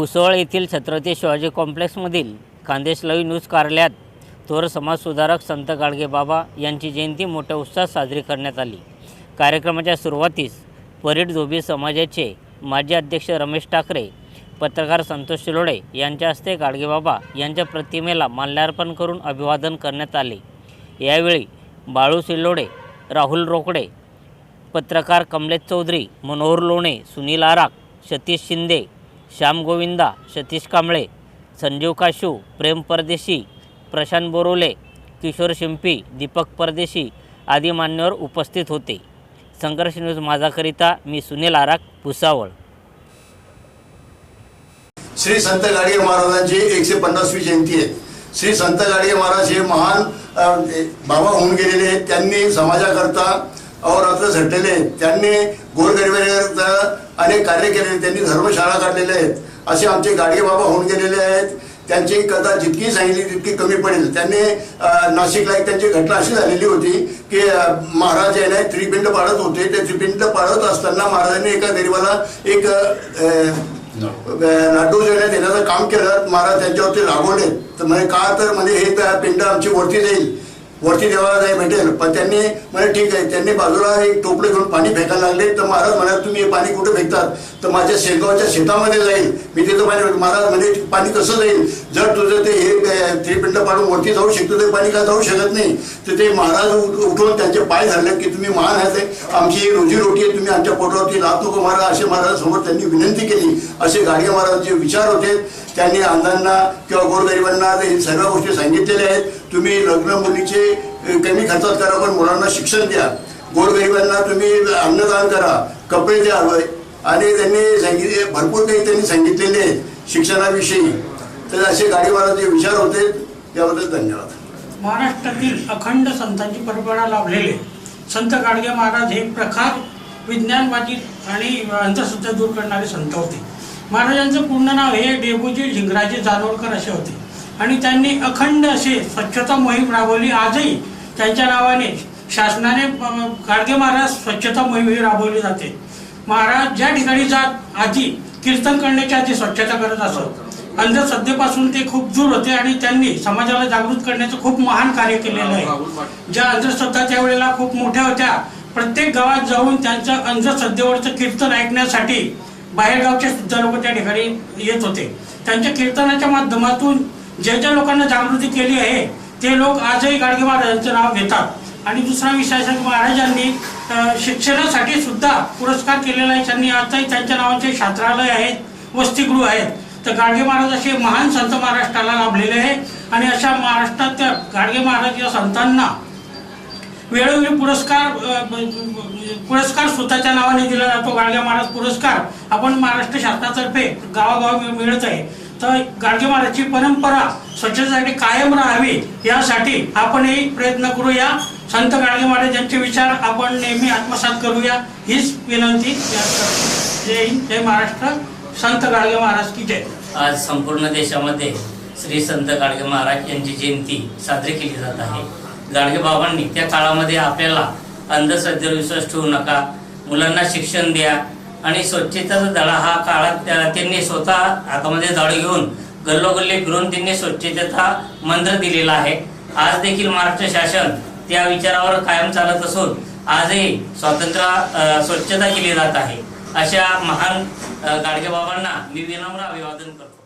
भुसवळ येथील Chhatrapati Shivaji कॉम्प्लेक्समधील Khandesh live news कार्यालयात थोर समाजसुधारक संत गाडगेबाबा यांची जयंती मोठ्या उत्साहात साजरी करण्यात आली। कार्यक्रमाच्या सुरुवातीस परीट धोबी समाजाचे माजी अध्यक्ष रमेश ठाकरे, पत्रकार संतोष शिलोडे यांच्या हस्ते गाडगेबाबा यांच्या प्रतिमेला माल्यार्पण करून अभिवादन करण्यात आले। यावेळी बाळू शिलोडे, राहुल रोकडे, पत्रकार कमलेश चौधरी, मनोहर लोणे, सुनील आराक, सतीश शिंदे, श्याम गोविंदा, सतीश कांबळे, संजीव काशू, प्रेम परदेशी, प्रशांत बोरोले, किशोर शिंपी, दीपक परदेशी आदी मान्यवर उपस्थित होते। संघर्ष न्यूज माझाकरिता मी सुनील आराक, भुसावळ। श्री संत गाडगे महाराजांची 150वी जयंती आहे। श्री संत गाडगे महाराज हे महान बाबा होऊन गेलेले आहेत। त्यांनी समाजाकरता अहोरात्र झटलेले आहेत। त्यांनी गोरगरिबांकरता अनेक कार्य केलेले, त्यांनी धर्मशाळा काढलेल्या आहेत। असे आमचे गाडगे बाबा होऊन गेलेले आहेत। त्यांची कथा जितकी सांगितली तितकी कमी पडेल। त्यांनी नाशिकला एक त्यांची घटना अशी झालेली होती की महाराज यांना त्रिपिंड पाळत होते। ते त्रिपिंड पाळत असताना महाराजांनी एका गरीबाला एक लाडू देण्याचं काम केलं। महाराज त्यांच्यावरती रागवले, तर म्हणजे का तर म्हणजे हे पिंड आमची वरती जाईल, वरती देवाला जाई भेटेल। पण त्यांनी म्हणजे ठीक आहे, त्यांनी बाजूला एक टोपले घेऊन पाणी फेकायला लागले। तर महाराज म्हणाले तुम्ही हे पाणी कुठे फेकतात? तर माझ्या शेगावच्या शेतामध्ये जाईल, मी तिथं पाणी। महाराज म्हणजे पाणी कसं जाईल? जर तुझं ते हे त्रिपिंड पाडून वरती जाऊ शकतो ते पाणी का जाऊ शकत नाही? तर ते महाराज उठून त्यांचे पाय धरले की तुम्ही महान आहेत, आमची रोजीरोटी आहे, तुम्ही आमच्या पोटावरती लाथ नको मारा, असे महाराजांसमोर त्यांनी विनंती केली। असे गाडगे महाराजांचे विचार होते। त्यांनी अंधांना किंवा गोरगरिबांना हे सर्व गोष्टी सांगितलेल्या आहेत। तुम्ही लग्न मुलीचे कमी खर्चात करा, पण मुलांना शिक्षण द्या। गोरगरिबांना तुम्ही अन्नदान करा, कपडे द्या। आणि त्यांनी सांगितले भरपूर काही त्यांनी सांगितलेले आहेत शिक्षणाविषयी। तर असे गाडगे महाराजांचे विचार होते, त्याबद्दल धन्यवाद। महाराष्ट्रातील अखंड संतांची परंपरा लाभलेले संत गाडगे महाराज हे प्रखर विज्ञानवादी आणि अंधश्रद्धा दूर करणारे संत होते। महाराजांचं पूर्ण नाव हे डेबूजी झिंगराजे जानोरकर असे होते आणि त्यांनी अखंड असे स्वच्छता मोहीम राबवली। आजही त्यांच्या नावाने शासनाने गाडगे महाराज स्वच्छता मोहीम ही राबवली जाते। महाराज ज्या ठिकाणी जात आधी कीर्तन करण्याच्या आधी स्वच्छता करत असत। अंधश्रद्धेपासून ते खूप दूर होते आणि त्यांनी समाजाला जागृत करण्याचं खूप महान कार्य केलेलं आहे। ज्या अंधश्रद्धा त्यावेळेला खूप मोठ्या होत्या, प्रत्येक गावात जाऊन त्यांचं अंधश्रद्धेवरचं कीर्तन ऐकण्यासाठी बाहेरगावचे सुद्धा लोक त्या ठिकाणी येत होते। त्यांच्या कीर्तनाच्या माध्यमातून ज्या लोकांना जागृती केली आहे ते लोक आजही गाडगे महाराजांचं नाव घेतात। आणि दुसरा विषय महाराजांनी शिक्षणासाठी सुद्धा पुरस्कार केलेला आहे। त्यांनी आजही त्यांच्या नावाचे छात्रालय आहेत, वसतिगृह आहेत। तर गाडगे महाराज असे महान संत महाराष्ट्राला लाभलेले आहे आणि अशा महाराष्ट्रात त्या गाडगे महाराज या संतांना वेळोवेळी पुरस्कार स्वतःच्या नावाने दिला जातो। गाडगे महाराज पुरस्कार आपण महाराष्ट्र शासनातर्फे गावागाव मिळत आहे। तर गाडगे महाराजची परंपरा स्वच्छतेसाठी कायम राहावी यासाठी आपणही प्रयत्न करूया। संत गाडगे महाराज यांचे विचार आपण नेहमी आत्मसात करूया, हीच विनंती। जय हिंद, जय महाराष्ट्र, संत गाडगे महाराज की जय। आज संपूर्ण देशामध्ये श्री संत गाडगे महाराज यांची जयंती साजरी केली जात आहे। गाडगे बाबांनी त्या काळामध्ये आपल्याला अंधश्रद्धेवर विश्वास ठेवू नका, मुलांना शिक्षण द्या आणि स्वच्छतेचा धडा हा काळात त्यांनी स्वतः हातामध्ये झाडू घेऊन गल्लोगल्ली फिरून त्यांनी स्वच्छतेचा मंत्र दिलेला आहे। आज देखील महाराष्ट्र शासन त्या विचारावर कायम चालत असून आजही स्वच्छता केली जात आहे। अशा महान गाडगे बाबांना मी विनम्र अभिवादन करतो।